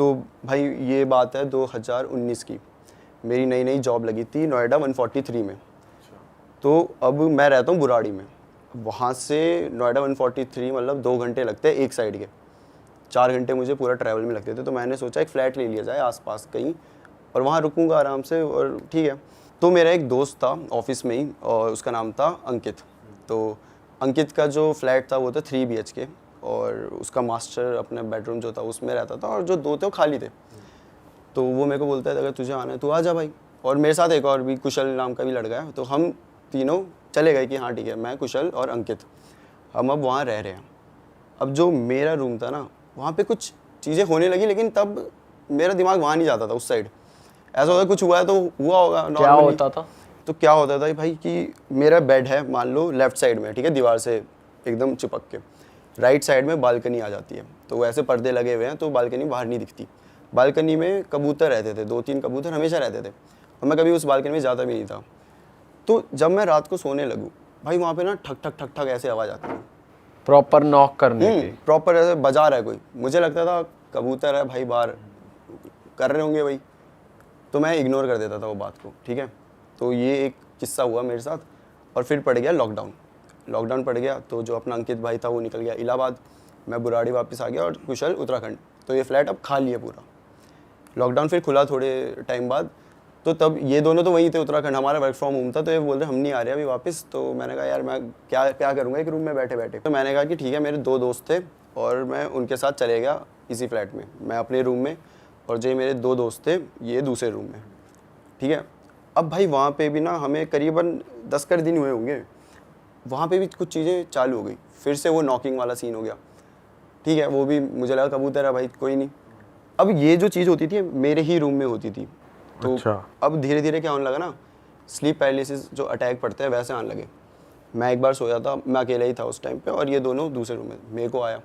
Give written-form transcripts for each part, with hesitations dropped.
तो भाई ये बात है 2019 की, मेरी नई नई जॉब लगी थी नोएडा 143 में। तो अब मैं रहता हूँ बुराड़ी में, वहाँ से नोएडा 143 मतलब 2 घंटे लगते हैं एक साइड के, 4 घंटे मुझे पूरा ट्रैवल में लगते थे। तो मैंने सोचा एक फ़्लैट ले लिया जाए आसपास कहीं और वहाँ रुकूंगा आराम से, और ठीक है। तो मेरा एक दोस्त था ऑफिस में ही और उसका नाम था अंकित। तो अंकित का जो फ्लैट था वो था 3 BHK और उसका मास्टर अपना बेडरूम जो था उसमें रहता था और जो 2 थे वो खाली थे। तो वो मेरे को बोलता है अगर तुझे आना है तो आ जा भाई, और मेरे साथ एक और भी कुशल नाम का भी लड़का है। तो हम तीनों चले गए कि हाँ ठीक है, मैं, कुशल और अंकित, हम अब वहाँ रह रहे हैं। अब जो मेरा रूम था ना, वहाँ पे कुछ चीज़ें होने लगी, लेकिन तब मेरा दिमाग वहाँ नहीं जाता था उस साइड। ऐसा होता कुछ हुआ है तो हुआ होगा नॉर्मली। क्या होता था? तो क्या होता था भाई कि मेरा बेड है मान लो लेफ्ट साइड में, ठीक है, दीवार से एकदम चिपक के, राइट साइड में बालकनी आ जाती है। तो वैसे पर्दे लगे हुए हैं तो बालकनी बाहर नहीं दिखती। बालकनी में कबूतर रहते थे, 2-3 कबूतर हमेशा रहते थे, और मैं कभी उस बालकनी में जाता भी नहीं था। तो जब मैं रात को सोने लगूँ भाई, वहाँ पे ना ठक ठक ठक ठक ऐसे आवाज़ आती है, प्रॉपर नॉक करने की। प्रॉपर ऐसे बजा रहा है कोई। मुझे लगता था कबूतर है भाई, बाहर कर रहे होंगे भाई, तो मैं इग्नोर कर देता था वो बात को, ठीक है। तो ये एक किस्सा हुआ मेरे साथ। और फिर पड़ गया लॉकडाउन पड़ गया, तो जो अपना अंकित भाई था वो निकल गया इलाहाबाद, मैं बुराड़ी वापस आ गया और कुशल उत्तराखंड। तो ये फ्लैट अब खाली है पूरा। लॉकडाउन फिर खुला थोड़े टाइम बाद, तो तब ये दोनों तो वहीं थे उत्तराखंड, हमारा वर्क फ्रॉम होम था। तो ये बोल रहे हम नहीं आ रहे अभी वापस। तो मैंने कहा यार मैं क्या करूँगा एक रूम में बैठे बैठे। तो मैंने कहा कि ठीक है, मेरे 2 दोस्त थे और मैं उनके साथ चले गया इसी फ्लैट में, मैं अपने रूम में और जो मेरे 2 दोस्त थे ये दूसरे रूम में, ठीक है। अब भाई वहाँ पे भी ना हमें करीबन 10 कर दिन हुए होंगे, वहाँ पे भी कुछ चीज़ें चालू हो गई, फिर से वो नॉकिंग वाला सीन हो गया, ठीक है। वो भी मुझे लगा कबूतर है भाई, कोई नहीं। अब ये जो चीज़ होती थी मेरे ही रूम में होती थी। तो अच्छा। अब धीरे धीरे क्या होने लगा ना, स्लीप पैरालिसिस जो अटैक पड़ते हैं वैसे आने लगे। मैं एक बार सोया था, मैं अकेला ही था उस टाइम पे, और ये दोनों दूसरे रूम में, मेरे को आया,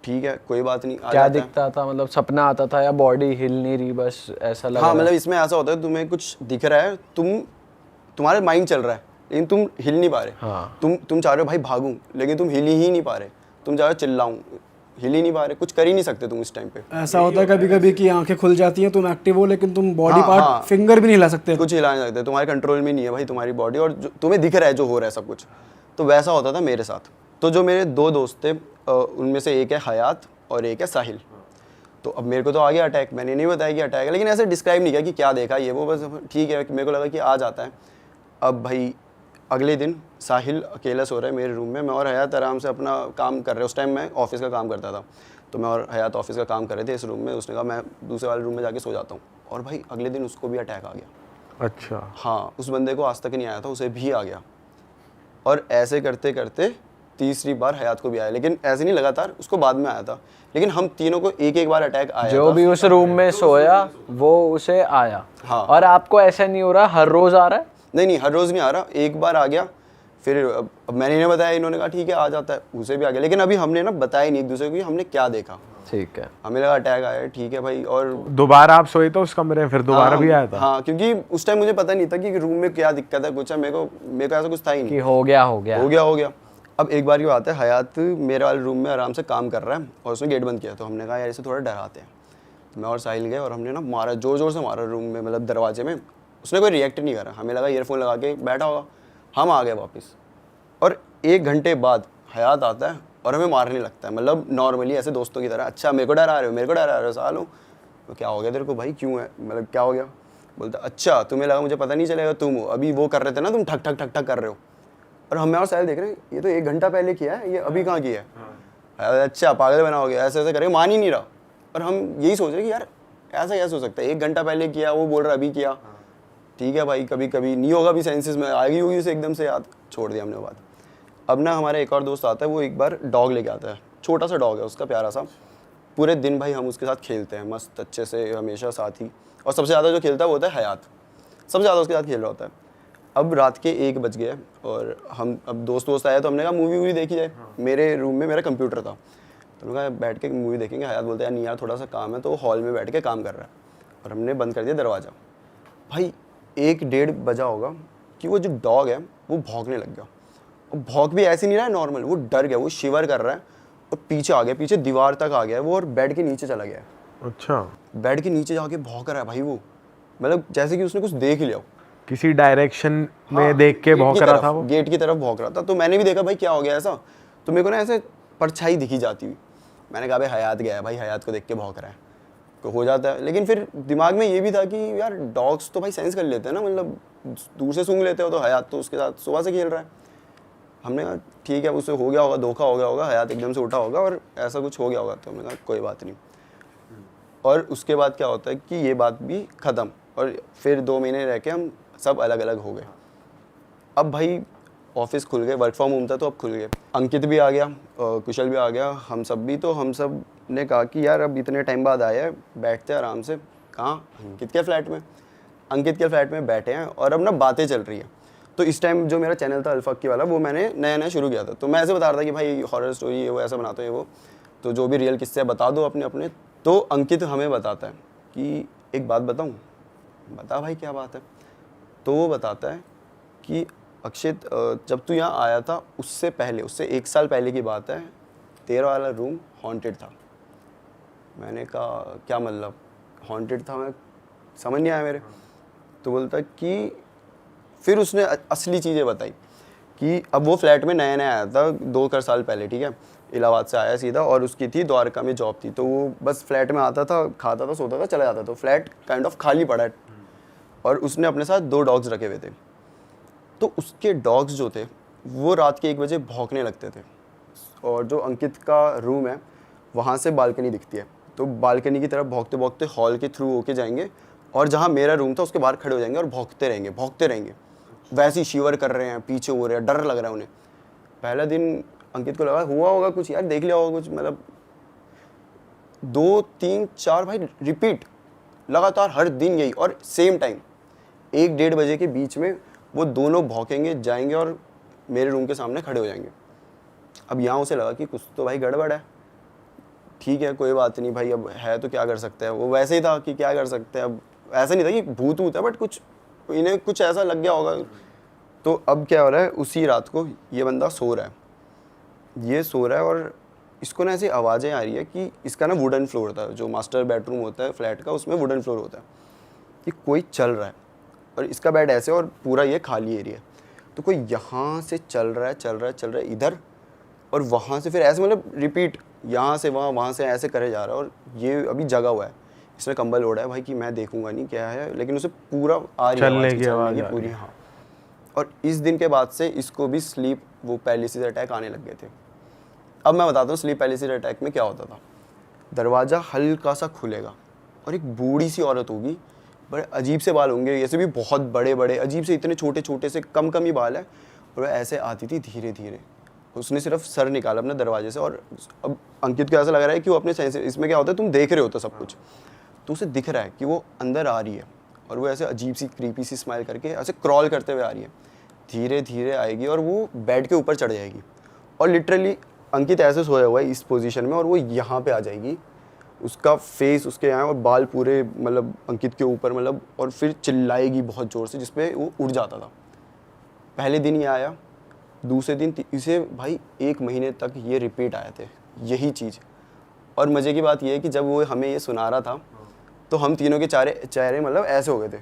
ठीक है कोई बात नहीं, क्या दिखता था? मतलब सपना आता था या बॉडी हिल नहीं रही, बस ऐसा लग रहा? हाँ मतलब इसमें ऐसा होता है, तुम्हें कुछ दिख रहा है, तुम्हारे माइंड चल रहा है लेकिन तुम हिल नहीं पा रहे। हाँ। तुम चाह रहे हो भाई भागूं, लेकिन तुम हिल ही नहीं पा रहे। तुम चाह रहे हो चिल्लाऊं, हिल ही नहीं पा रहे, कुछ कर ही नहीं सकते तुम इस टाइम पे। ऐसा होता है कभी कभी कि आंखें खुल जाती हैं, तुम एक्टिव हो लेकिन तुम बॉडी हाँ, पार्ट हाँ। फिंगर भी नहीं हिला सकते, कुछ हिला नहीं सकते, तुम्हारे कंट्रोल में नहीं है भाई तुम्हारी बॉडी, और तुम्हें दिख रहा है जो हो रहा है सब कुछ। तो वैसा होता था मेरे साथ। तो जो मेरे 2 दोस्त थे उनमें से एक है हयात और एक है साहिल। तो अब मेरे को तो आ गया अटैक, मैंने नहीं बताया कि अटैक है, लेकिन ऐसे डिस्क्राइब नहीं किया कि क्या देखा ये वो, बस ठीक है मेरे को लगा कि आ जाता है। अब भाई अगले दिन साहिल अकेला सो रहा है मेरे रूम में, मैं और हयात आराम से अपना काम कर रहे हैं। उस टाइम मैं ऑफिस का काम करता था, तो मैं और हयात ऑफिस का काम कर रहे थे इस रूम में। उसने कहा मैं दूसरे वाले रूम में जाके सो जाता हूँ, और भाई अगले दिन उसको भी अटैक आ गया। अच्छा। हाँ, उस बंदे को आज तक नहीं आया था, उसे भी आ गया। और ऐसे करते करते तीसरी बार हयात को भी आया, लेकिन ऐसे नहीं लगातार, उसको बाद में आया था। लेकिन हम तीनों को एक एक बार अटैक आया जो था। भी उस रूम में सोया वो उसे आया। हाँ। और आपको ऐसा नहीं हो रहा हर रोज आ रहा है? नहीं हर रोज़ नहीं आ रहा, एक बार आ गया। फिर अब मैंने इन्हें बताया, इन्होंने कहा ठीक है आ जाता है, उसे भी आ गया। लेकिन अभी हमने ना बताया नहीं एक दूसरे को कि हमने क्या देखा। ठीक है। हमें लगा अटैक आया, ठीक है भाई। और दोबारा आप सोए तो उस कमरे में फिर दोबारा भी आया था? हाँ, क्योंकि उस टाइम मुझे पता नहीं था कि रूम में क्या दिक्कत है, कुछ है। मेरे को ऐसा कुछ था ही नहीं कि हो गया। अब एक बार क्या आता है, हयात मेरे वाले रूम में आराम से काम कर रहा है और उसने गेट बंद किया। तो हमने कहा यार इसे थोड़ा डराते हैं। तो मैं और साहिल गए और हमने ना मारा, जोर से मारा रूम में, मतलब दरवाजे में। उसने कोई रिएक्ट नहीं करा, हमें लगा ईयरफोन लगा के बैठा होगा। हम आ गए वापस, और 1 घंटे बाद हयात आता है और हमें मारने लगता है, मतलब नॉर्मली ऐसे दोस्तों की तरह। अच्छा मेरे को डरा रहे हो सालों, तो क्या हो गया तेरे को भाई, क्यों है, मतलब क्या हो गया? बोलता अच्छा तुम्हें लगा मुझे पता नहीं चलेगा, तुम हो अभी वो कर रहे थे ना, तुम ठक ठक ठक ठक कर रहे हो। और हम और साहिल देख रहे हैं ये तो 1 घंटा पहले किया है, ये अभी कहाँ किया है? अच्छा पागल बनाओगे, ऐसे ऐसे करेंगे, मान ही नहीं रहा। और हम यही सोच रहे कि यार ऐसा कैसे हो सकता है, 1 घंटा पहले किया, वो बोल रहा अभी किया। ठीक है भाई, कभी कभी नहीं होगा भी, सेंसेस में आएगी होगी उसे एकदम से याद, छोड़ दिया हमने वो बात। अब ना हमारा एक और दोस्त आता है, वो एक बार डॉग लेके आता है, छोटा सा डॉग है उसका, प्यारा सा। पूरे दिन भाई हम उसके साथ खेलते हैं मस्त अच्छे से, हमेशा साथ ही। और सबसे ज़्यादा जो खेलता है वो होता है हयात, सबसे ज़्यादा उसके साथ खेल रहा होता है। अब रात के 1 बज गए और हम अब दोस्त आए, तो हमने कहा मूवी वूवी देखी जाए। मेरे रूम में मेरा कंप्यूटर था, तो हमने कहा बैठ के मूवी देखेंगे। हयात बोलता है नहीं यार थोड़ा सा काम है, तो हॉल में बैठ के काम कर रहा है। और हमने बंद कर दिया दरवाज़ा। भाई 1-1:30 बजा होगा कि वो जो डॉग है वो भौंकने लग गया। और भौंक भी ऐसे नहीं रहा है नॉर्मल, वो डर गया, वो शिवर कर रहा है और पीछे आ गया, पीछे दीवार तक आ गया है वो, और बेड के नीचे चला गया है। अच्छा, बेड के नीचे जाके भौंक रहा है भाई वो, मतलब जैसे कि उसने कुछ देख लिया हो। किसी डायरेक्शन में हाँ, देख के गेट भौंक की रहा तरफ, था वो। गेट की तरफ भौंक रहा था। तो मैंने भी देखा भाई क्या हो गया ऐसा, तो मेरे को ना ऐसे परछाई दिखी जाती हुई। मैंने कहा भाई हयात गया है भाई, हयात को देख के भौंक रहा है, तो हो जाता है। लेकिन फिर दिमाग में ये भी था कि यार डॉग्स तो भाई सेंस कर लेते हैं ना, मतलब दूर से सूंघ लेते हो, तो हयात तो उसके साथ सुबह से खेल रहा है। हमने कहा ठीक है, उससे हो गया होगा, धोखा हो गया होगा, हयात एकदम से उठा होगा और ऐसा कुछ हो गया होगा। तो हमने कहा कोई बात नहीं। और उसके बाद क्या होता है कि ये बात भी ख़त्म, और फिर 2 महीने रह के हम सब अलग अलग हो गए। अब भाई ऑफिस खुल गए, वर्क फ्रॉम होम था तो अब खुल गए। अंकित भी आ गया, कुशल भी आ गया, हम सब भी। तो हम सब ने कहा कि यार अब इतने टाइम बाद आया है, बैठते हैं आराम से। कहाँ? अंकित के फ्लैट में। अंकित के फ्लैट में बैठे हैं और अब ना बातें चल रही हैं। तो इस टाइम जो मेरा चैनल था अल्फाकी वाला, वो मैंने नया नया शुरू किया था। तो मैं ऐसे बता रहा था कि भाई हॉरर स्टोरी ये वो ऐसा बनाते हैं वो, तो जो भी रियल किस्से बता दो अपने अपने। तो अंकित हमें बताता है कि एक बात बताऊँ। बता भाई क्या बात है। तो वो बताता है कि अक्षित, जब तू यहाँ आया था उससे पहले, उससे 1 साल पहले की बात है, तेरा वाला रूम हॉन्टेड था। मैंने कहा क्या मतलब हॉन्टेड था? मैं समझ नहीं आया मेरे। तो बोलता कि फिर उसने असली चीज़ें बताई कि अब वो फ्लैट में नया नया आया था 2 साल पहले, ठीक है, इलाहाबाद से आया सीधा, और उसकी थी द्वारका में जॉब थी। तो वो बस फ्लैट में आता था, खाता था, सोता था, चला जाता। तो फ्लैट काइंड ऑफ खाली पड़ा है, और उसने अपने साथ 2 डॉग्स रखे हुए थे। तो उसके डॉग्स जो थे वो रात के 1 बजे भौंकने लगते थे। और जो अंकित का रूम है वहाँ से बालकनी दिखती है, तो बालकनी की तरफ भौंकते भौंकते हॉल के थ्रू होके जाएंगे, और जहाँ मेरा रूम था उसके बाहर खड़े हो जाएंगे और भौंकते रहेंगे, भौंकते रहेंगे। वैसे ही शिवर कर रहे हैं, पीछे हो रहे हैं, डर लग रहा है उन्हें। पहला दिन अंकित को लगा हुआ होगा कुछ यार, देख लिया होगा कुछ, मतलब 2 3 4 भाई रिपीट लगातार हर दिन यही, और सेम टाइम 1-1:30 बजे के बीच में वो दोनों भौंकेंगे, जाएंगे और मेरे रूम के सामने खड़े हो जाएंगे। अब यहाँ उसे लगा कि कुछ तो भाई गड़बड़ है। ठीक है कोई बात नहीं भाई, अब है तो क्या कर सकते हैं। वो वैसे ही था कि क्या कर सकते हैं, अब ऐसा नहीं था कि भूत वूत है, बट कुछ इन्हें कुछ ऐसा लग गया होगा। तो अब क्या हो रहा है, उसी रात को ये बंदा सो रहा है, ये सो रहा है, और इसको ना ऐसी आवाज़ें आ रही है कि इसका ना वुडन फ्लोर होता है, जो मास्टर बेडरूम होता है फ्लैट का, उसमें वुडन फ्लोर होता है, कि कोई चल रहा है, और इसका बेड ऐसे, और पूरा ये खाली एरिया है। तो कोई यहाँ से चल रहा है, चल रहा है, चल रहा है इधर, और वहाँ से फिर ऐसे, मतलब रिपीट, यहाँ से वहाँ, वहाँ से ऐसे करे जा रहा है। और ये अभी जगा हुआ है, इसने कंबल ओढ़ा है भाई कि मैं देखूंगा नहीं क्या है, लेकिन उसे पूरा आ रही है चलने आवाज़ की चलने आवाज़ की आ रही पूरी। है। हाँ, और इस दिन के बाद से इसको भी स्लीप वो पैरालिसिस अटैक आने लग गए थे। अब मैं बताता हूँ स्लीप पैरालिसिस अटैक में क्या होता था। दरवाज़ा हल्का सा खुलेगा और एक बूढ़ी सी औरत होगी, बड़े अजीब से बाल होंगे, ऐसे भी बहुत बड़े बड़े, अजीब से, इतने छोटे छोटे से, कम कम ही बाल है, और ऐसे आती थी धीरे धीरे। उसने सिर्फ सर निकाला अपने दरवाजे से, और अब अंकित को ऐसा लग रहा है कि वो अपने सेंस, इसमें क्या होता है तुम देख रहे हो तो सब कुछ, तो उसे दिख रहा है कि वो अंदर आ रही है, और वो ऐसे अजीब सी क्रीपी सी स्माइल करके ऐसे क्रॉल करते हुए आ रही है, धीरे धीरे आएगी और वो बेड के ऊपर चढ़ जाएगी। और लिटरली अंकित ऐसे सोया हुआ है इस पोजीशन में, और वो यहाँ पे आ जाएगी, उसका फेस उसके यहाँ, और बाल पूरे मतलब अंकित के ऊपर, मतलब, और फिर चिल्लाएगी बहुत ज़ोर से, जिसपे वो उड़ जाता था। पहले दिन ये आया, दूसरे दिन इसे भाई 1 महीने तक ये रिपीट आए थे यही चीज़। और मज़े की बात ये है कि जब वो हमें ये सुना रहा था तो हम तीनों के चेहरे मतलब ऐसे हो गए थे,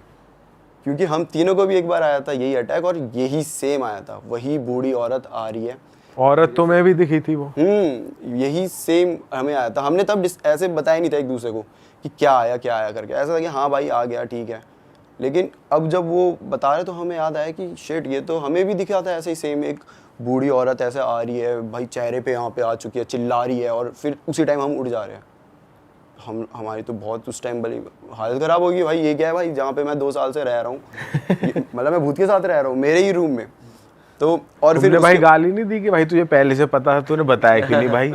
क्योंकि हम तीनों को भी एक बार आया था यही अटैक, और यही सेम आया था, वही बूढ़ी औरत आ रही है। औरत तुम्हें भी दिखी थी वो? यही सेम हमें आया था। हमने तब ऐसे बताया नहीं था एक दूसरे को कि क्या आया करके, ऐसा था कि हाँ भाई आ गया ठीक है। लेकिन अब जब वो बता रहे तो हमें याद आया कि शिट, ये तो हमें भी दिखा था ऐसे ही सेम, एक बूढ़ी औरत ऐसे आ रही है भाई, चेहरे पे यहाँ पे आ चुकी है, चिल्ला रही है, और फिर उसी टाइम हम उड़ जा रहे हैं। हमारी तो बहुत उस टाइम बड़ी हालत ख़राब होगी भाई, ये क्या है भाई, जहाँ पे मैं 2 साल से रह रहा हूँ मतलब मैं भूत के साथ रह रहा हूँ मेरे ही रूम में। तो और फिर भाई गाली नहीं दी कि भाई तुझे पहले से पता था, तूने बताया क्यों नहीं भाई?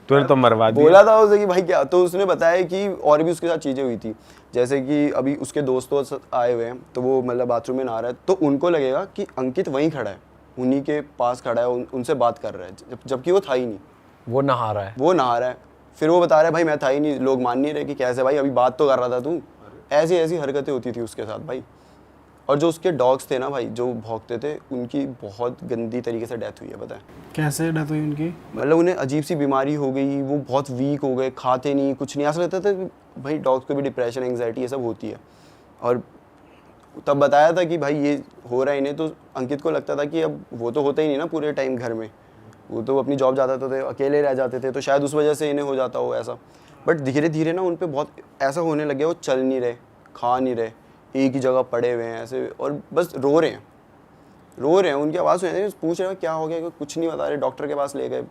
तूने तो मरवा दिया। बोला था उसे कि भाई क्या, तो उसने बताया कि और भी उसके साथ चीज़ें हुई थी, जैसे कि अभी उसके दोस्त आए हुए हैं, तो वो मतलब बाथरूम में नहा रहा है, तो उनको लगेगा कि अंकित वहीं खड़ा है, उन्हीं के पास खड़ा है, उनसे बात कर रहा है, जबकि वो था ही नहीं, वो नहा रहा है। फिर वो बता रहा है भाई मैं था ही नहीं, लोग मान नहीं रहे कि कैसे भाई, अभी बात तो कर रहा था तू। ऐसी ऐसी हरकतें होती थी उसके साथ भाई। और जो उसके डॉग्स थे ना भाई, जो भौंकते थे, उनकी बहुत गंदी तरीके से डेथ हुई है, पता है? कैसे डेथ हुई उनकी? मतलब उन्हें अजीब सी बीमारी हो गई, वो बहुत वीक हो गए, खाते नहीं कुछ नहीं, ऐसा लगता था भाई डॉग्स को भी डिप्रेशन, एंग्जाइटी ये सब होती है। और तब बताया था कि भाई ये हो रहा है इन्हें, तो अंकित को लगता था कि अब वो तो होता ही नहीं ना पूरे टाइम घर में, वो तो अपनी जॉब जाते थे, अकेले रह जाते थे, तो शायद उस वजह से इन्हें हो जाता हो ऐसा। बट धीरे धीरे ना उन पे बहुत ऐसा होने लगे, वो चल नहीं रहे, खा नहीं रहे, एक ही जगह पड़े हुए हैं ऐसे, और बस रो रहे हैं। उनकी आवाज़ सुन रही, पूछ रहे हो क्या हो गया, कुछ नहीं बता रहे, डॉक्टर के पास ले गए,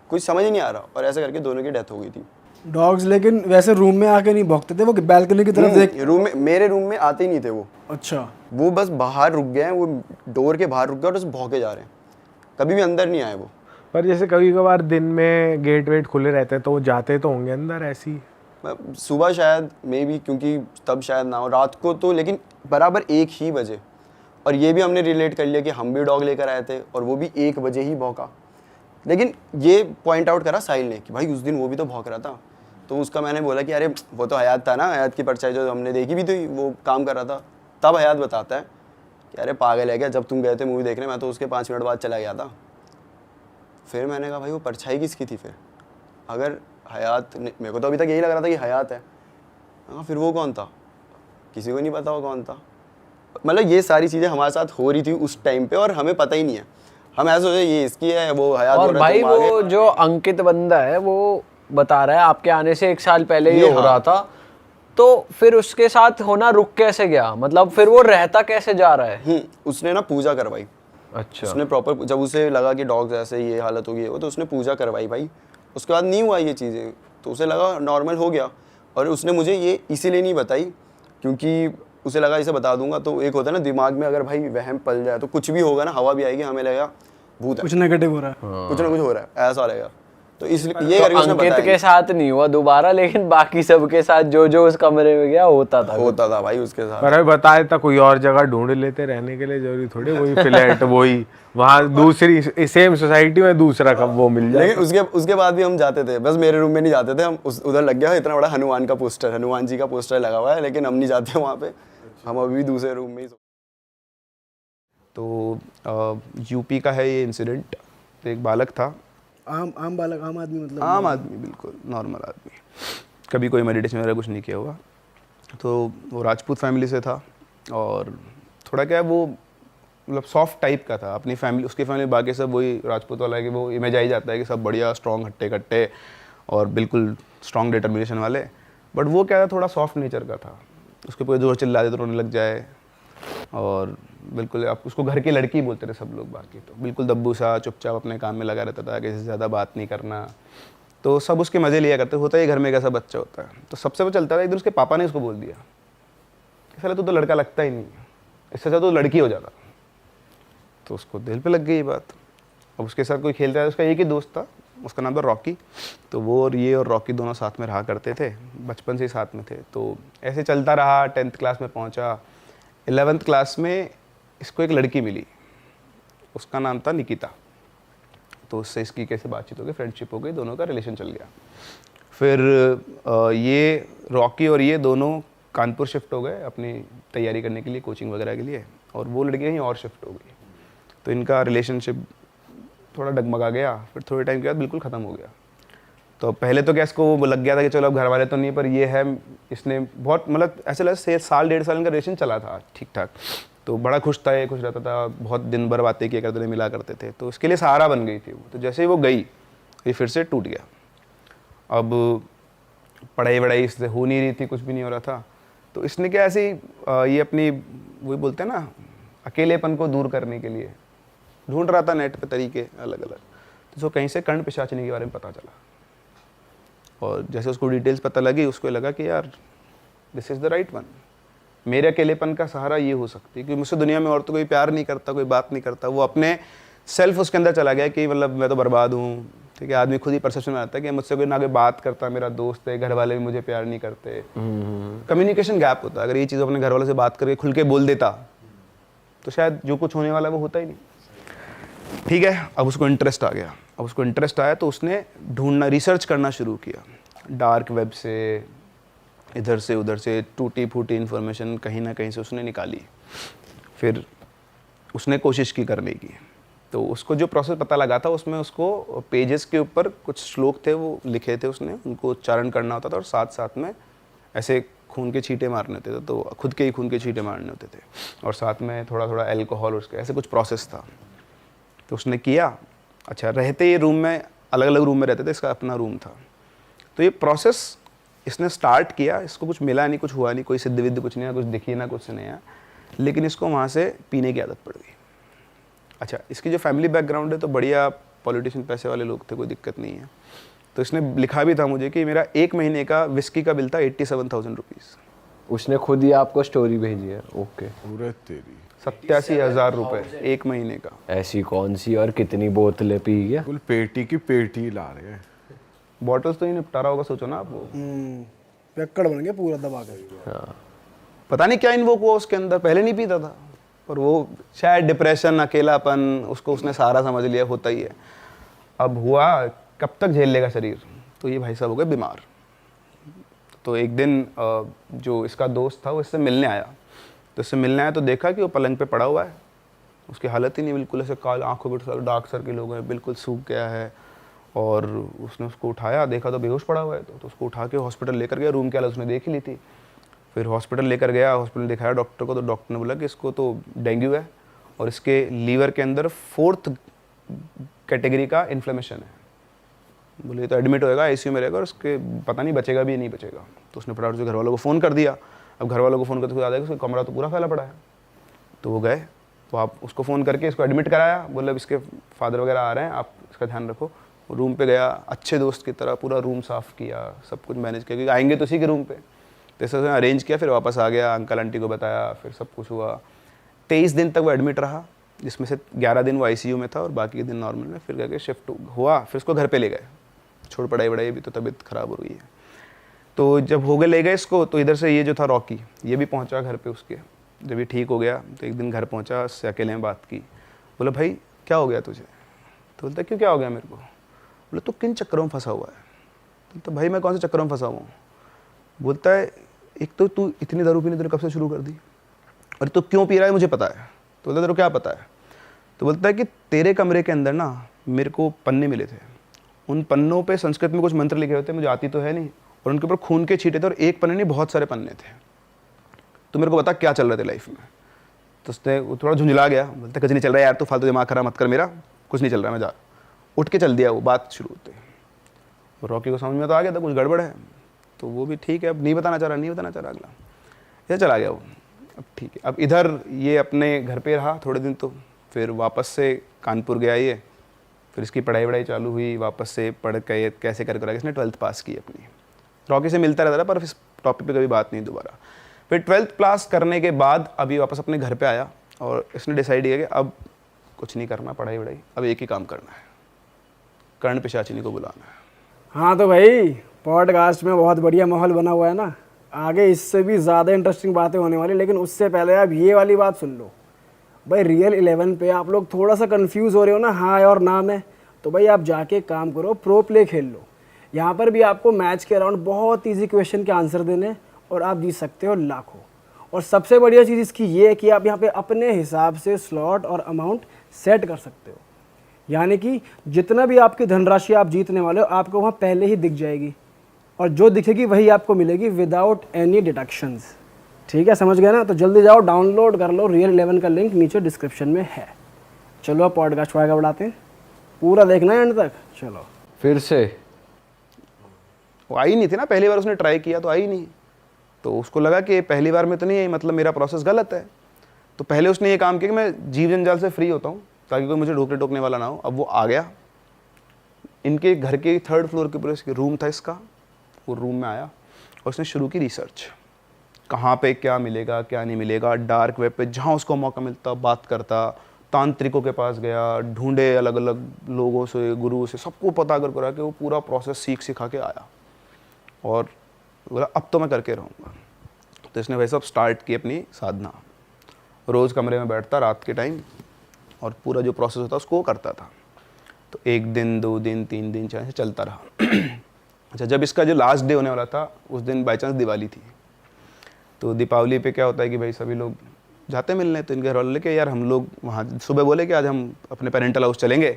कुछ समझ ही नहीं आ रहा, और ऐसे करके दोनों की डेथ हो गई थी। डॉग्स लेकिन वैसे रूम में आके नहीं भौंकते थे, वो बैल्कनी की तरफ देख। रूम में, मेरे रूम में आते ही नहीं थे वो। अच्छा। वो बस बाहर रुक गए हैं, वो डोर के बाहर रुक गए और बस भौंके जा रहे हैं, कभी भी अंदर नहीं आए वो। पर जैसे कभी कभार दिन में गेट वेट खुले रहते हैं तो वो जाते तो होंगे अंदर ऐसी? सुबह शायद मे बी, क्योंकि तब शायद ना हो, रात को तो लेकिन बराबर 1 ही बजे। और ये भी हमने रिलेट कर लिया कि हम भी डॉग लेकर आए थे और वो भी 1 बजे ही भौंका। लेकिन ये पॉइंट आउट करा साहिल ने कि भाई उस दिन वो भी तो भौंक रहा था। तो उसका मैंने बोला कि अरे वो तो हयात था ना, हयात की परछाई जो हमने देखी भी थी, वो काम कर रहा था। तब हयात बताता है कि अरे पागल है क्या, जब तुम गए थे मूवी देखने, मैं तो उसके 5 मिनट बाद चला गया था। फिर मैंने कहा भाई वो परछाई किसकी थी फिर? अगर हयात, मेरे को तो अभी तक यही लग रहा था कि हयात है। हाँ, फिर वो कौन था? किसी को नहीं पता वो कौन था। मतलब ये सारी चीज़ें हमारे साथ हो रही थी उस टाइम पे और हमें पता ही नहीं है। हम ऐसे सोचे ये इसकी है, वो हयात। और भाई वो जो अंकित बंदा है वो बता रहा है आपके आने से 1 साल पहले ये हो रहा था, तो फिर उसके साथ होना रुक कैसे गया? मतलब फिर वो रहता कैसे जा रहा है? उसने ना पूजा करवाई। अच्छा। उसने प्रॉपर, जब उसे लगा कि डॉग्स ऐसे ये हालत होगी वो, तो उसने पूजा करवाई भाई। उसके बाद नहीं हुआ ये चीज़ें, तो उसे लगा नॉर्मल हो गया। और उसने मुझे ये इसीलिए नहीं बताई क्योंकि उसे लगा इसे बता दूंगा तो एक होता है ना दिमाग में, अगर भाई वहम पल जाए तो कुछ भी होगा ना, हवा भी आएगी, हमें लगेगा भूत है, कुछ नेगेटिव हो रहा है, कुछ ना कुछ हो रहा है, ऐसा रहेगा। तो इसलिए ये करके उसने अंकित बताया। के साथ नहीं हुआ दोबारा, लेकिन बाकी सबके साथ जो जो उस कमरे में गया होता था भाई उसके साथ। पर अभी बताया था कोई और जगह ढूंढ लेते रहने के लिए, जरूरी थोड़ी वही फ्लैट वही वहाँ दूसरी सेम सोसाइटी में दूसरा कब वो मिल जाए। लेकिन उसके बाद भी हम जाते थे, बस मेरे रूम में नहीं जाते थे हम। उधर लग गया इतना बड़ा हनुमान का पोस्टर, हनुमान जी का पोस्टर लगा हुआ है, लेकिन हम नहीं जाते वहाँ पे, हम अभी भी दूसरे रूम में ही। तो यूपी का है ये इंसिडेंट। तो एक बालक था, आम बालक, आम आदमी, मतलब आम आदमी, बिल्कुल नॉर्मल आदमी, कभी कोई मेडिटेशन वगैरह कुछ नहीं किया हुआ। तो वो राजपूत फैमिली से था और थोड़ा क्या है वो मतलब सॉफ्ट टाइप का था। अपनी फैमिली, उसकी फैमिली बाकी सब वही राजपूत वाला है कि वो इमेज आ ही जाता है कि सब बढ़िया स्ट्रॉन्ग हट्टे कट्टे और बिल्कुल स्ट्रॉन्ग डिटर्मिनेशन वाले। बट वो क्या था, थोड़ा सॉफ्ट नेचर का था। उसके पूरे जोर चिल्ला देते रोने लग जाए और बिल्कुल आप उसको घर की लड़की बोलते थे सब लोग। बाकी तो बिल्कुल दब्बू सा चुपचाप अपने काम में लगा रहता था, किसी से ज़्यादा बात नहीं करना। तो सब उसके मज़े लिया करते, होता है घर में कैसा बच्चा होता है। तो सबसे वो चलता था, एक दिन उसके पापा ने उसको बोल दिया कि साला तू तो लड़का लगता ही नहीं, इससे ज़्यादा तो लड़की हो जाता। तो उसको दिल पे लग गई ये बात। अब उसके साथ कोई खेलता था, उसका एक ही दोस्त था, उसका नाम था रॉकी। तो वो और ये और रॉकी दोनों साथ में रहा करते थे, बचपन से ही साथ में थे। तो ऐसे चलता रहा, 10th क्लास में पहुंचा। 11th क्लास में इसको एक लड़की मिली, उसका नाम था निकिता। तो उससे इसकी कैसे बातचीत हो गई, फ्रेंडशिप हो गई, दोनों का रिलेशन चल गया। फिर ये रॉकी और ये दोनों कानपुर शिफ्ट हो गए अपनी तैयारी करने के लिए, कोचिंग वगैरह के लिए, और वो लड़की कहीं और शिफ्ट हो गई। तो इनका रिलेशनशिप थोड़ा डगमगा गया। फिर थोड़े टाइम के बाद बिल्कुल ख़त्म हो गया। तो पहले तो क्या इसको वो लग गया था कि चलो अब घर वाले तो नहीं, पर ये है, इसने बहुत मतलब ऐसे लगा 1.5 साल इनका रिलेशन चला था ठीक ठाक। तो बड़ा खुश था, ये खुश रहता था, बहुत दिन भर बातें किया करते थे, मिला करते थे। तो इसके लिए सहारा बन गई थी वो। तो जैसे ही वो गई ये फिर से टूट गया। अब पढ़ाई वढ़ाई इससे हो नहीं रही थी, कुछ भी नहीं हो रहा था। तो इसने क्या ऐसे ही ये अपनी वही बोलते हैं ना, अकेलेपन को दूर करने के लिए ढूंढ रहा था नेट पे तरीके अलग अलग। तो उसको कहीं से कर्ण पिशाचनी के बारे में पता चला और जैसे उसको डिटेल्स पता लगी, उसको लगा कि यार this is the right one. मेरे अकेलेपन का सहारा ये हो सकती है, क्योंकि मुझसे दुनिया में और तो कोई प्यार नहीं करता, कोई बात नहीं करता। वो अपने सेल्फ उसके अंदर चला गया कि मतलब मैं तो बर्बाद हूँ। ठीक है, आदमी खुद ही परसेप्शन में आता है कि मुझसे कोई ना कोई बात करता, मेरा दोस्त है, घर वाले भी मुझे प्यार नहीं करते। कम्युनिकेशन गैप होता है। अगर ये चीज़ अपने घर वालों से बात करके खुल के बोल देता तो शायद जो कुछ होने वाला वो होता ही नहीं। ठीक है, अब उसको इंटरेस्ट आ गया। अब उसको इंटरेस्ट आया तो उसने ढूंढना, रिसर्च करना शुरू किया। डार्क वेब से, इधर से उधर से टूटी फूटी इन्फॉर्मेशन कहीं ना कहीं से उसने निकाली। फिर उसने कोशिश की करने की। तो उसको जो प्रोसेस पता लगा था उसमें उसको पेजेस के ऊपर कुछ श्लोक थे वो लिखे थे उसने, उनको उच्चारण करना होता था और साथ साथ में ऐसे खून के छींटे मारने होते थे, तो खुद के ही खून के छींटे मारने होते थे, और साथ में थोड़ा थोड़ा अल्कोहल, उसके ऐसे कुछ प्रोसेस था। तो उसने किया। अच्छा, रहते ये रूम में, अलग अलग रूम में रहते थे, इसका अपना रूम था। तो ये प्रोसेस इसने स्टार्ट किया, इसको कुछ मिला नहीं, कुछ हुआ नहीं, कोई सिद्ध विद्ध कुछ नहीं है, कुछ दिखी ना कुछ नहीं है, लेकिन इसको वहाँ से पीने की आदत पड़ गई। अच्छा, इसकी जो फैमिली बैकग्राउंड है तो बढ़िया पॉलिटिशियन, पैसे वाले लोग थे, कोई दिक्कत नहीं है। तो इसने लिखा भी था मुझे कि मेरा 1 महीने का विस्की का बिल था 87,000 रुपीज़। उसने खुद ही आपको स्टोरी भेजी है? ओके। पूरे तेरी 87,000 रुपये 1 महीने का। ऐसी कौन सी और कितनी बोतलें पी गया? बिल्कुल पेटी की पेटी ला रहे हैं। बॉटल्स तो ही निपटारा होगा, सोचो ना आप। वो पियक्कड़ बन गया पूरा दबा कर। हाँ। पता नहीं क्या इन्वोक हुआ उसके अंदर, पहले नहीं पीता था, पर वो शायद डिप्रेशन, अकेलापन, उसको उसने सारा समझ लिया, होता ही है। अब हुआ, कब तक झेल लेगा शरीर, तो ये भाई साहब हो गए बीमार। तो एक दिन जो इसका दोस्त था वो इससे मिलने आया, तो इससे मिलने आया तो देखा कि वो पलंग पे पड़ा हुआ है, उसकी हालत ही नहीं, बिल्कुल ऐसे काल आँखों पे डार्क सर्किल हो गए, बिल्कुल सूख गया है। और उसने उसको उठाया, देखा तो बेहोश पड़ा हुआ है, तो उसको उठा के हॉस्पिटल लेकर गया। रूम की हालत उसने देख ही ली थी। फिर हॉस्पिटल लेकर गया, हॉस्पिटल दिखाया डॉक्टर को, तो डॉक्टर ने बोला कि इसको तो डेंगू है और इसके लीवर के अंदर 4th कैटेगरी का इन्फ्लेमेशन है। बोले तो एडमिट होएगा, आईसीयू में रहेगा और उसके पता नहीं बचेगा भी नहीं बचेगा। तो उसने फटाफट से घर वालों को फ़ोन कर दिया। अब घर वालों को फ़ोन करते हुए याद है कि उसका कमरा तो पूरा फैला पड़ा है। तो वो गए, तो आप उसको फ़ोन करके इसको एडमिट कराया, बोले अब इसके फादर वगैरह आ रहे हैं, आप इसका ध्यान रखो। रूम पे गया, अच्छे दोस्त की तरह पूरा रूम साफ़ किया, सब कुछ मैनेज किया, क्योंकि आएंगे तो उसी के रूम पे। तो ऐसे उसने अरेंज किया, फिर वापस आ गया, अंकल आंटी को बताया, फिर सब कुछ हुआ। 23 दिन तक वो एडमिट रहा, जिसमें से 11 दिन वो आईसीयू में था और बाकी के दिन नॉर्मल में। फिर करके शिफ्ट हुआ, फिर उसको घर पे ले गए, छोड़ पढ़ाई वढ़ाई भी, तो तबीयत ख़राब हो रही है। तो जब हो गए ले गए इसको, तो इधर से ये जो था रॉकी, ये भी पहुंचा घर पे उसके। जब ये ठीक हो गया तो एक दिन घर पहुंचा, उससे अकेले में बात की। बोला भाई क्या हो गया तुझे? तो बोलता क्यों क्या हो गया मेरे को? बोला तू किन चक्करों में फंसा हुआ है? तो भाई मैं कौन से चक्करों में फंसा हुआ हूँ? बोलता है एक तो तू इतनी दारू पीनी तूने कब से शुरू कर दी, और तू क्यों पी रहा है मुझे पता है। तो बोलता तेरे को क्या पता है? तो बोलता है कि तेरे कमरे के अंदर ना मेरे को पन्ने मिले थे, उन पन्नों पे संस्कृत में कुछ मंत्र लिखे हुए थे, मुझे आती तो है नहीं, और उनके ऊपर खून के छींटे थे, और एक पन्ने नहीं बहुत सारे पन्ने थे। तो मेरे को बता क्या चल रहा था लाइफ में। तो उसने वो थोड़ा झुंझला गया, बोलता कुछ नहीं चल रहा है यार, तू फालतू दिमाग खराब मत कर मेरा, कुछ नहीं चल रहा है, मैं जा। उठ के चल दिया वो बात शुरू होते। रॉकी को समझ में तो आ गया था कुछ गड़बड़ है, तो वो भी ठीक है, अब नहीं बताना चाह रहा अगला, ये चला गया वो। अब ठीक है, अब इधर ये अपने घर पे रहा थोड़े दिन, तो फिर वापस से कानपुर गया ये, फिर इसकी पढ़ाई वढ़ाई चालू हुई, वापस से पढ़ के कैसे कर इसने 12th पास की अपनी। रॉकी से मिलता रहता था पर इस टॉपिक पे कभी बात नहीं दोबारा। फिर 12th पास करने के बाद अभी वापस अपने घर पे आया और इसने डिसाइड किया कि अब कुछ नहीं करना पढ़ाई वढ़ाई, अब एक ही काम करना है, कर्ण पिशाचिनी को बुलाना है। हाँ तो भाई पॉडकास्ट में बहुत बढ़िया माहौल बना हुआ है ना, आगे इससे भी ज़्यादा इंटरेस्टिंग बातें होने वाली, लेकिन उससे पहले आप ये वाली बात सुन लो भाई। रियल 11 पे आप लोग थोड़ा सा कंफ्यूज हो रहे हो ना हाँ और ना में, तो भाई आप जाके काम करो, प्रो प्ले खेल लो। यहाँ पर भी आपको मैच के अराउंड बहुत ईजी क्वेश्चन के आंसर देने और आप जीत सकते हो लाखों। और सबसे बढ़िया चीज़ इसकी ये है कि आप यहाँ पे अपने हिसाब से स्लॉट और अमाउंट सेट कर सकते हो, यानी कि जितना भी आपकी धनराशि आप जीतने वाले हो आपको वहाँ पहले ही दिख जाएगी, और जो दिखेगी वही आपको मिलेगी विदाउट एनी डिडक्शंस। ठीक है, समझ गए ना? तो जल्दी जाओ डाउनलोड कर लो, रियल 11 का लिंक नीचे डिस्क्रिप्शन में है। चलो अब पॉडकास्ट आगे बढ़ाते हैं, पूरा देखना है एंड तक। चलो फिर से वो आई नहीं थी ना, पहली बार उसने ट्राई किया तो आई नहीं, तो उसको लगा कि पहली बार में तो नहीं आई, मतलब मेरा प्रोसेस गलत है। तो पहले उसने ये काम किया कि मैं जीव जंजाल से फ्री होता हूँ ताकि कोई मुझे ढोकने टोकने वाला ना हो। अब वो आ गया, इनके घर के 3rd फ्लोर के ऊपर रूम था इसका, वो रूम में आया और उसने शुरू की रिसर्च, कहाँ पे क्या मिलेगा क्या नहीं मिलेगा। डार्क वेब पे जहाँ उसको मौका मिलता बात करता, तांत्रिकों के पास गया, ढूंढे अलग अलग लोगों से, गुरु से, सबको पता कर करा के वो पूरा प्रोसेस सीख सिखा के आया और बोला अब तो मैं करके रहूँगा। तो इसने वैसे अब स्टार्ट की अपनी साधना, रोज़ कमरे में बैठता रात के टाइम और पूरा जो प्रोसेस होता उसको करता था। तो 1 दिन 2 दिन 3 दिन 4 से चलता रहा। अच्छा, जब इसका जो लास्ट डे होने वाला था उस दिन बाई चांस दिवाली थी। तो दीपावली पे क्या होता है कि भाई सभी लोग जाते मिलने, तो इनके घर वाले कि यार हम लोग वहाँ सुबह बोले कि आज हम अपने पेरेंटल हाउस चलेंगे।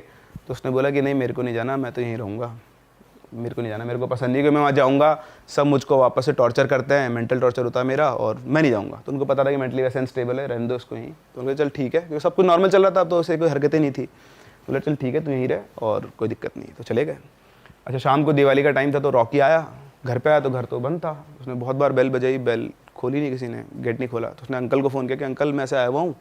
तो उसने बोला कि नहीं मेरे को नहीं जाना, मैं तो यहीं रहूँगा। मेरे को नहीं जाना, मेरे को पसंद नहीं, कि मैं वहाँ जाऊँगा सब मुझको वापस से टॉर्चर करते हैं, मेंटल टॉर्चर होता है मेरा, और मैं नहीं जाऊँगा। तो उनको पता था कि मेंटली वैसे अनस्टेबल है, रहने दो उसको यहीं। तो उनको चल ठीक है, क्योंकि सब कुछ नॉर्मल चल रहा था, तो उसे कोई हरकतें नहीं थी। बोला चल ठीक है तू यहीं रह और कोई दिक्कत नहीं। तो चले गए। अच्छा, शाम को दिवाली का टाइम था, तो रॉकी आया, घर पे आया तो घर तो बंद था। उसने बहुत बार बेल बजाई, बेल खोली नहीं किसी ने, गेट नहीं खोला। तो उसने अंकल को फ़ोन किया कि अंकल मैं ऐसे आया हुआ हूँ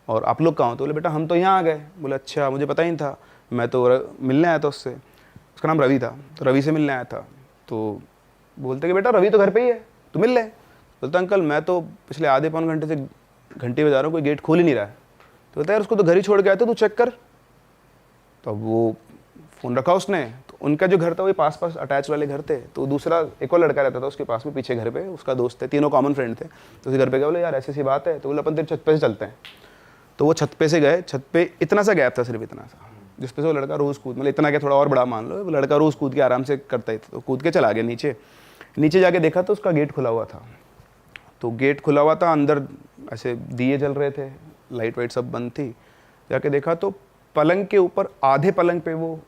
और आप लोग कहाँ हो? तो बोले बेटा हम तो यहाँ आ गए। बोले अच्छा, मुझे पता ही नहीं था, मैं तो मिलने आया था उससे, उसका नाम रवि था, तो रवि से मिलने आया था। तो बोलते कि बेटा रवि तो घर पे ही है, तू मिल ले। बोलता अंकल मैं तो पिछले आधे पौन घंटे से घंटे बजा रहा हूँ, कोई गेट खोल ही नहीं रहा है। तो बोलता यार उसको तो घर ही छोड़ के आया था, तू चेक कर। तो अब वो फ़ोन रखा उसने, तो उनका जो घर था वही पास पास अटैच वाले घर थे। तो दूसरा एक और लड़का रहता था उसके पास में, पीछे घर पे, उसका दोस्त है, तीनों कॉमन फ्रेंड थे। तो उसी घर पे गए, बोले यार ऐसी सी बात है। तो बोले अपन तेरे छत पे से चलते हैं। तो वो छत पे से गए। छत पे इतना सा गैप था, सिर्फ इतना सा, जिस पे से वो लड़का रोज़ कूद, मतलब इतना क्या थोड़ा और बड़ा मान लो, वो लड़का रोज़ कूद के आराम से करता ही था। तो कूद के चला गया नीचे। नीचे जाके देखा तो उसका गेट खुला हुआ था। तो गेट खुला हुआ था, अंदर ऐसे दिए जल रहे थे, लाइट वाइट सब बंद थी। जाके देखा तो पलंग के ऊपर, आधे पलंग पे वो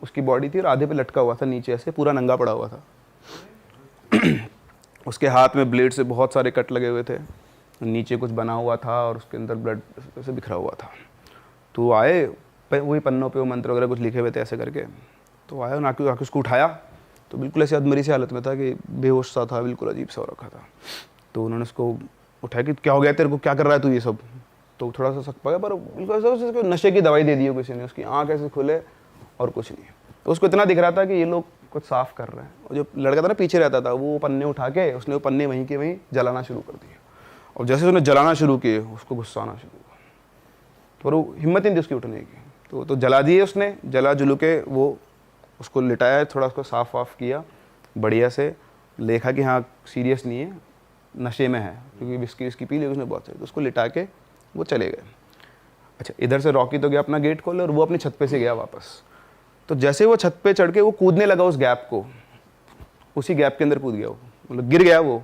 उसकी बॉडी थी और आधे पे लटका हुआ था नीचे, ऐसे पूरा नंगा पड़ा हुआ था। उसके हाथ में ब्लेड से बहुत सारे कट लगे हुए थे, नीचे कुछ बना हुआ था और उसके अंदर ब्लड से बिखरा हुआ था। तो आए, वही पन्नों पे वो मंत्र वगैरह कुछ लिखे हुए थे ऐसे करके। तो आया, आके उसको उठाया, तो बिल्कुल ऐसे अधमरी सी हालत में था कि बेहोश सा था, बिल्कुल अजीब सा हो रखा था। तो उन्होंने उसको उठाया कि क्या हो गया तेरे को, क्या कर रहा है तू ये सब? तो थोड़ा सा सक पाया, पर बिल्कुल ऐसा उसको नशे की दवाई दे दी हो किसी ने, उसकी आँख ऐसे खुले और कुछ नहीं। तो उसको इतना दिख रहा था कि ये लोग कुछ साफ कर रहे हैं। और जो लड़का था ना पीछे रहता था, वो पन्ने उठा के उसने वो पन्ने वहीं के वहीं जलाना शुरू कर दिए। और जैसे उसने जलाना शुरू किए, उसको गुस्सा आना शुरू हुआ, पर वो हिम्मत नहीं थी उसकी उठने की। तो जला दिए उसने, जला जुलू के वो उसको लिटाया, थोड़ा उसको साफ वाफ किया बढ़िया से, देखा कि हाँ सीरियस नहीं है, नशे में है, क्योंकि विस्की विस्की पी ली उसने बहुत सारी। तो उसको लिटा के वो चले गए। अच्छा, इधर से रॉकी तो गया अपना गेट खोले और वो अपनी छत पे से गया वापस। तो जैसे वो छत पे चढ़ के वो कूदने लगा उस गैप को, उसी गैप के अंदर कूद गया वो, मतलब गिर गया वो।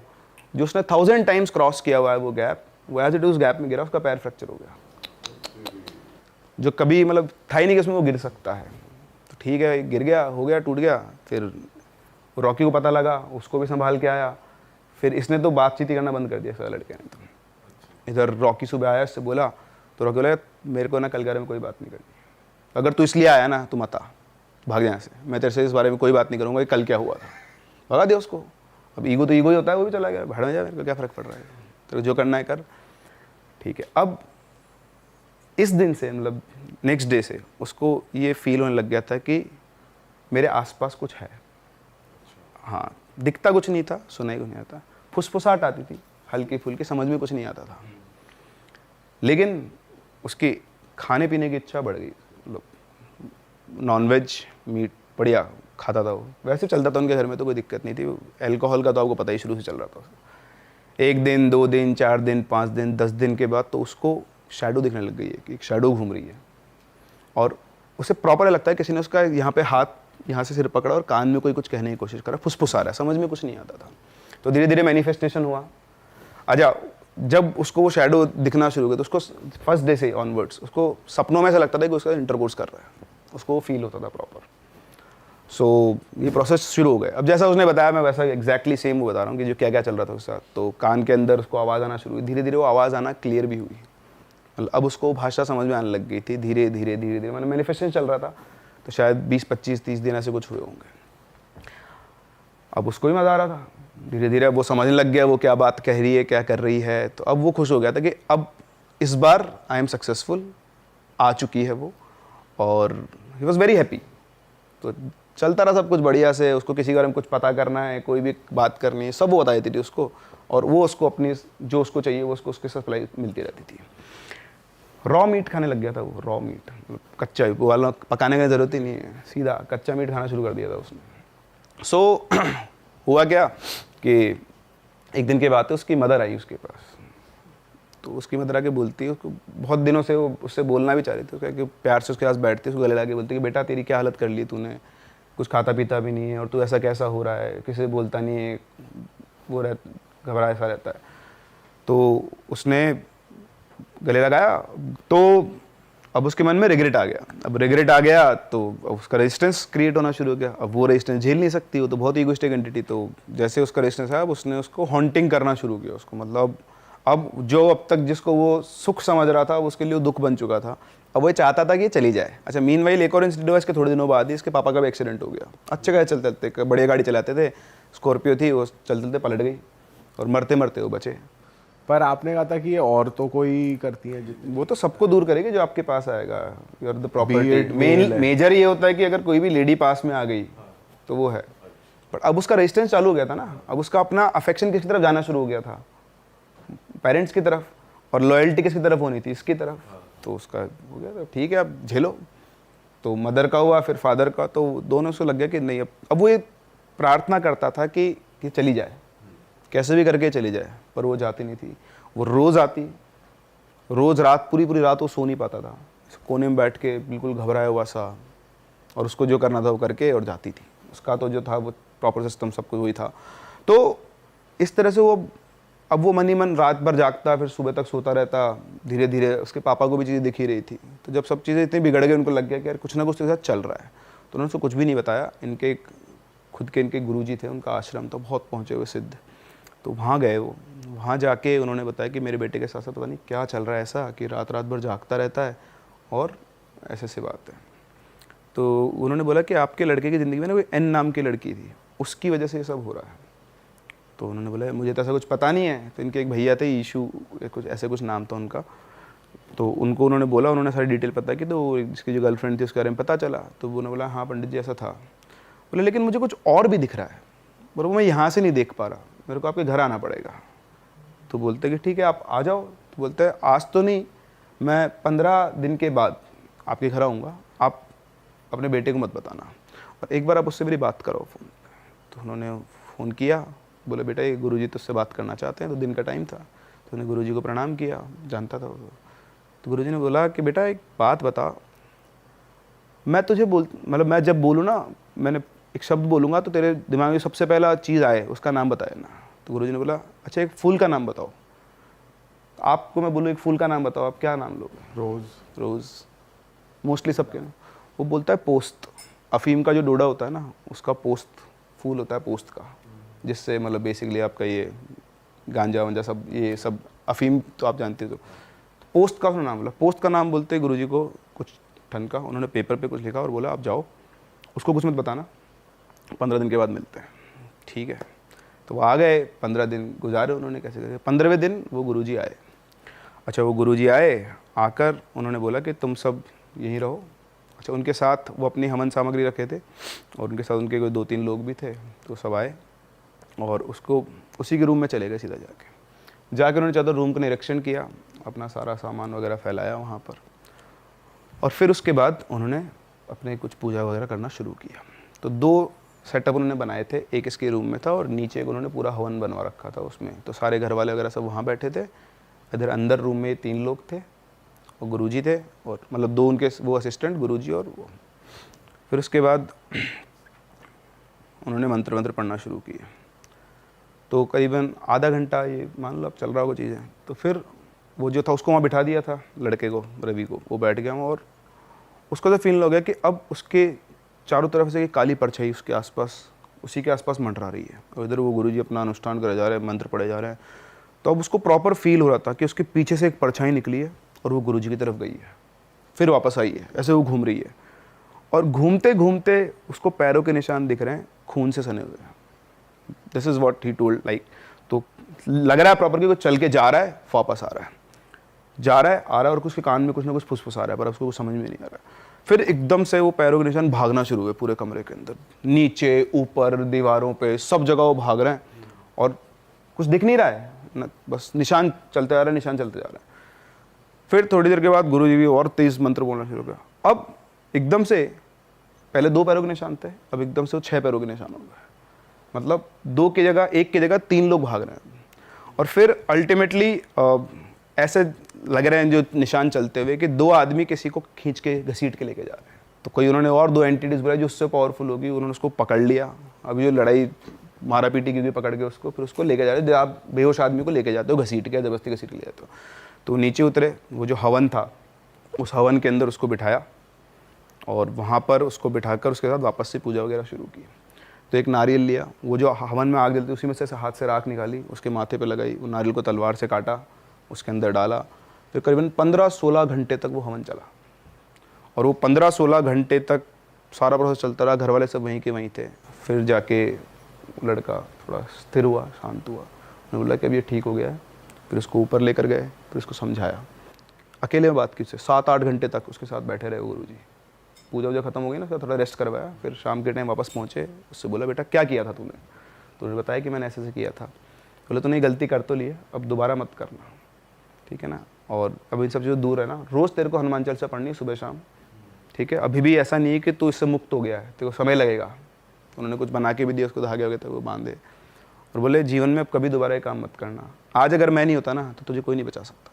जो उसने 1000 टाइम्स क्रॉस किया हुआ है वो गैप, वो एज इट उस गैप में गिरा, उसका पैर फ्रैक्चर हो गया, जो कभी मतलब था ही नहीं कि उसमें वो गिर सकता है। तो ठीक है, गिर गया, हो गया, टूट गया। फिर रॉकी को पता लगा, उसको भी संभाल के आया। फिर इसने तो बातचीत ही करना बंद कर दिया, सारे लड़के ने। तो इधर रॉकी सुबह आया, इससे बोला, तो रॉकी बोला मेरे को ना कल के बारे में कोई बात नहीं करनी, अगर तू इसलिए आया ना, तू मत आ, भाग यहाँ से, मैं तेरे से इस बारे में कोई बात नहीं करूँगा कि कल क्या हुआ था। भगा दिया उसको। अब ईगो तो ईगो ही होता है, वो भी चला गया, भाड़ में जा, मेरे को क्या फ़र्क पड़ रहा है, तेरे जो करना है कर, ठीक है। अब इस दिन से, मतलब नेक्स्ट डे से उसको ये फील होने लग गया था कि मेरे आसपास कुछ है। हाँ, दिखता कुछ नहीं था, सुनाई कुछ नहीं आता, फुसफुसाहट आती थी हल्की फुल्की, समझ में कुछ नहीं आता था, लेकिन उसकी खाने पीने की इच्छा बढ़ गई। मतलब नॉनवेज मीट बढ़िया खाता था वो, वैसे चलता था उनके घर में, तो कोई दिक्कत नहीं थी। अल्कोहल का तो आपको पता ही शुरू से चल रहा था। 1 दिन 2 दिन 4 दिन 5 दिन 10 दिन के बाद तो उसको शैडो दिखने लग गई है कि एक शैडो घूम रही है, और उसे प्रॉपर लगता है किसी ने उसका यहाँ पे हाथ, यहाँ से सिर पकड़ा और कान में कोई कुछ कहने की कोशिश करा, फुसफुसा रहा है, समझ में कुछ नहीं आता था। तो धीरे धीरे मैनिफेस्टेशन हुआ। अच्छा, जब उसको वो शैडो दिखना शुरू हुआ तो उसको फर्स्ट डे से ऑनवर्ड्स उसको सपनों में ऐसा लगता था कि उसका इंटरकोर्स कर रहा है, उसको वो फील होता था प्रॉपर। सो ये प्रोसेस शुरू हो गया। अब जैसा उसने बताया, मैं वैसा एग्जैक्टली सेम वो बता रहा हूँ कि जो क्या क्या चल रहा था उसके साथ। तो कान के अंदर उसको आवाज़ आना शुरू हुई, धीरे धीरे वो आवाज़ आना क्लियर भी हुई, मतलब अब उसको भाषा समझ में आने लग गई थी धीरे धीरे धीरे धीरे। मैंने मैनिफेस्टेशन चल रहा था, तो शायद 20 25 30 दिन ऐसे कुछ हुए होंगे। अब उसको भी मज़ा आ रहा था, धीरे धीरे वो समझने लग गया वो क्या बात कह रही है, क्या कर रही है। तो अब वो खुश हो गया था कि अब इस बार आई एम सक्सेसफुल, आ चुकी है वो, और ही वॉज वेरी हैप्पी। तो चलता रहा सब कुछ बढ़िया से। उसको किसी के बारे में कुछ पता करना है, कोई भी बात करनी है, सब वो बता देती थी उसको, और वो उसको अपनी जो उसको चाहिए वो उसको उसके सप्लाई मिलती रहती थी। रॉ मीट खाने लग गया था वो, रॉ मीट, कच्चा, वो वाला पकाने की ज़रूरत ही नहीं है, सीधा कच्चा मीट खाना शुरू कर दिया था उसने। सो हुआ क्या कि एक दिन के बाद उसकी मदर आई उसके पास। तो उसकी मदर आके बोलती है, उसको बहुत दिनों से वो उससे बोलना भी चाह रही थी, कि प्यार से उसके पास बैठती है, उसको गले लगा बोलती है कि बेटा तेरी क्या हालत कर ली तूने, कुछ खाता पीता भी नहीं है और तू ऐसा कैसा हो रहा है, किसी से बोलता नहीं है, वो घबरा ऐसा रहता है। तो उसने गले लगाया, तो अब उसके मन में रिग्रेट आ गया। अब रिग्रेट आ गया तो अब उसका रेजिस्टेंस क्रिएट होना शुरू हो गया। अब वो रेजिस्टेंस झेल नहीं सकती, वो तो बहुत ईगोइस्टिक एंटिटी। तो जैसे उसका रेजिस्टेंस आया, अब उसने उसको हॉन्टिंग करना शुरू किया उसको। मतलब अब जो अब तक जिसको वो सुख समझ रहा था, उसके लिए वो दुख बन चुका था। अब वो चाहता था कि ये चली जाए। अच्छा, मीनवाइल एक और इंसिडेंट हुआ इसके थोड़े दिनों बाद ही, इसके पापा का भी एक्सीडेंट हो गया। अच्छे गए चलते चलते, बढ़िया गाड़ी चलाते थे, स्कॉर्पियो थी, वो चलते चलते पलट गई और मरते मरते वो बचे। पर आपने कहा था कि ये औरतों को ही करती है। वो तो सबको दूर करेगी जो आपके पास आएगा। You are the Be property. it male है। मेजर ये होता है कि अगर कोई भी लेडी पास में आ गई तो वो है। पर अब उसका रेजिस्टेंस चालू हो गया था ना। अब उसका अपना अफेक्शन किसकी तरफ जाना शुरू हो गया था, पेरेंट्स की तरफ, और लॉयल्टी किसकी तरफ होनी थी, इसकी तरफ। तो उसका हो गया, तो ठीक है अब झेलो। तो मदर का हुआ, फिर फादर का, तो दोनों से लग गया कि नहीं। अब वो ये प्रार्थना करता था कि चली जाए, कैसे भी करके चली जाए, पर वो जाती नहीं थी। वो रोज़ आती, रोज़ रात, पूरी पूरी रात वो सो नहीं पाता था, कोने में बैठ के बिल्कुल घबराया हुआ सा, और उसको जो करना था वो करके और जाती थी। उसका तो जो था वो प्रॉपर सिस्टम सब कुछ वही था। तो इस तरह से वो अब वो मन ही मन रात भर जागता, फिर सुबह तक सोता रहता। धीरे धीरे उसके पापा को भी चीज़ें दिख ही रही थी। तो जब सब चीज़ें इतनी बिगड़ गई, उनको लग गया कि यार कुछ ना कुछ उसके साथ चल रहा है। तो उन्होंने उसको कुछ भी नहीं बताया। इनके खुद के इनके गुरुजी थे, उनका आश्रम था बहुत पहुँचे हुए सिद्ध। तो वहाँ गए वो, वहाँ जाके उन्होंने बताया कि मेरे बेटे के साथ साथ पता नहीं क्या चल रहा है ऐसा कि रात रात भर जागता रहता है और ऐसे ऐसी बात है। तो उन्होंने बोला कि आपके लड़के की ज़िंदगी में ना कोई एन नाम की लड़की थी, उसकी वजह से ये सब हो रहा है। तो उन्होंने बोला मुझे तो ऐसा कुछ पता नहीं है। तो इनके एक भैया थे, ईशू कुछ ऐसे कुछ नाम था उनका। तो उनको उन्होंने बोला, उन्होंने सारी डिटेल पता की। तो जिसकी जो गर्लफ्रेंड थी उसके बारे में पता चला। तो उन्होंने बोला हाँ पंडित जी ऐसा था। बोले लेकिन मुझे कुछ और भी दिख रहा है, बोले मैं यहाँ से नहीं देख पा रहा, मेरे को आपके घर आना पड़ेगा। तो बोलते कि ठीक है आप आ जाओ। तो बोलते हैं आज तो नहीं, मैं 15 दिन के बाद आपके घर आऊँगा, आप अपने बेटे को मत बताना, और एक बार आप उससे मेरी बात करो फ़ोन। तो उन्होंने फ़ोन किया, बोले बेटा ये गुरुजी तुझसे बात करना चाहते हैं। तो दिन का टाइम था, तो उन्हें गुरुजी को प्रणाम किया, जानता था वो। तो गुरुजी ने बोला कि बेटा एक बात बता, मैं तुझे मतलब मैं जब बोलूँ ना, मैंने एक शब्द बोलूँगा तो तेरे दिमाग में सबसे पहला चीज़ आए उसका नाम बताया ना। तो गुरुजी ने बोला अच्छा एक फूल का नाम बताओ। आपको मैं बोलूँ एक फूल का नाम बताओ, आप क्या नाम लोगे? रोज़। रोज़ मोस्टली सबके ना। वो बोलता है पोस्त, अफीम का जो डोडा होता है ना उसका पोस्त फूल होता है, पोस्त का, जिससे मतलब बेसिकली आपका ये गांजा वांजा सब, ये सब अफीम तो आप जानते हो। तो पोस्त का नाम बोला, पोस्त का नाम बोलते गुरुजी को कुछ ठन का। उन्होंने पेपर पे कुछ लिखा और बोला आप जाओ, उसको कुछ मत बताना, 15 दिन के बाद मिलते हैं। ठीक है। तो वो आ गए, 15 दिन गुजारे उन्होंने कैसे कैसे। 15वें दिन वो गुरुजी आए। अच्छा वो गुरुजी आए, आकर उन्होंने बोला कि तुम सब यहीं रहो। अच्छा उनके साथ वो अपनी हवन सामग्री रखे थे, और उनके साथ उनके कोई 2-3 लोग भी थे। तो सब आए और उसको उसी के रूम में चले गए सीधा जाके उन्होंने चाहता रूम का निरीक्षण किया, अपना सारा सामान वगैरह फैलाया वहाँ पर, और फिर उसके बाद उन्होंने अपने कुछ पूजा वगैरह करना शुरू किया। तो 2 सेटअप उन्होंने बनाए थे, एक इसके रूम में था और नीचे एक उन्होंने पूरा हवन बनवा रखा था उसमें। तो सारे घर वाले वगैरह सब वहाँ बैठे थे। इधर अंदर रूम में 3 लोग थे और गुरुजी थे, और मतलब 2 उनके वो असिस्टेंट, गुरुजी और वो। फिर उसके बाद उन्होंने मंत्र पढ़ना शुरू किए। तो करीबन आधा घंटा, ये मान लो अब चल रहा होगा चीज़ें। तो फिर वो जो था उसको वहाँ बिठा दिया था, लड़के को, रवि को। वो बैठ गया और उसको तो फील हो गया कि अब उसके चारों तरफ से काली परछाई उसके आसपास, उसी के आसपास मंडरा रही है, और इधर वो गुरुजी अपना अनुष्ठान करे जा रहे हैं, मंत्र पढ़े जा रहे हैं। तो अब उसको प्रॉपर फील हो रहा था कि उसके पीछे से एक परछाई निकली है और वो गुरुजी की तरफ गई है, फिर वापस आई है, ऐसे वो घूम रही है। और घूमते घूमते उसको पैरों के निशान दिख रहे हैं, खून से सने हुए हैं। This is what he told, like. तो लग रहा है प्रॉपर कि वो चल के जा रहा है, वापस आ रहा है, जा रहा है, आ रहा है, और उसके कान में कुछ ना कुछ फुसफुसा रहा है, पर उसको कुछ समझ में नहीं आ रहा है। फिर एकदम से वो पैरों के निशान भागना शुरू हुए पूरे कमरे के अंदर, नीचे, ऊपर, दीवारों पे, सब जगह वो भाग रहे हैं, और कुछ दिख नहीं रहा है न, बस निशान चलते जा रहे हैं, निशान चलते जा रहे हैं। फिर थोड़ी देर के बाद गुरुजी भी और तेज मंत्र बोलना शुरू किया। अब एकदम से, पहले 2 पैरों के निशान थे, अब एकदम से वो 6 पैरों के निशान हो गए। मतलब 2 की जगह 1 की जगह 3 लोग भाग रहे हैं। और फिर अल्टीमेटली ऐसे लग रहे हैं जो निशान चलते हुए कि 2 आदमी किसी को खींच के घसीट के लेके जा रहे हैं। तो कोई उन्होंने और 2 एंटिटीज बुलाई जो उससे पावरफुल होगी, उन्होंने उसको पकड़ लिया। अभी जो लड़ाई मारा पीटी की पकड़ के उसको, फिर उसको लेके जा रहे हैं। आप बेहोश आदमी को लेके जाते हो, घसीट के, जबरदस्ती घसीट के ले जाते हो। तो नीचे उतरे, वो जो हवन था उस हवन के अंदर उसको बिठाया और वहाँ पर उसको बिठाकर उसके साथ वापस से पूजा वगैरह शुरू की। तो एक नारियल लिया, वो जो हवन में आग जलती उसी में से हाथ से राख निकाली, उसके माथे पे लगाई, वो नारियल को तलवार से काटा, उसके अंदर डाला। फिर करीबन 15-16 घंटे तक वो हवन चला और वो 15-16 घंटे तक सारा प्रोसेस चलता रहा। घर वाले सब वहीं के वहीं थे। फिर जाके लड़का थोड़ा स्थिर हुआ, शांत हुआ, उन्होंने बोला कि अब ये ठीक हो गया है। फिर उसको ऊपर लेकर गए, फिर उसको समझाया, अकेले में बात की उससे, 7-8 घंटे तक उसके साथ बैठे रहे गुरुजी। पूजा वूजा खत्म हो गई ना, उसका थोड़ा रेस्ट करवाया। फिर शाम के टाइम वापस पहुँचे, उससे बोला बेटा क्या किया था तूने? तो उन्होंने बताया कि मैंने ऐसे किया था। बोले तूने गलती कर तो ली है, अब दोबारा मत करना, ठीक है ना। और अब इन सब चीज़ों दूर है ना, रोज़ तेरे को हनुमान चालीसा पढ़नी है सुबह शाम, ठीक है। अभी भी ऐसा नहीं है कि तू इससे मुक्त हो गया है, तेरे को समय लगेगा। उन्होंने कुछ बना के भी दिया, उसको धागे वगे तक वो बांधे और बोले जीवन में अब कभी दोबारा ये काम मत करना। आज अगर मैं नहीं होता ना तो तुझे कोई नहीं बचा सकता।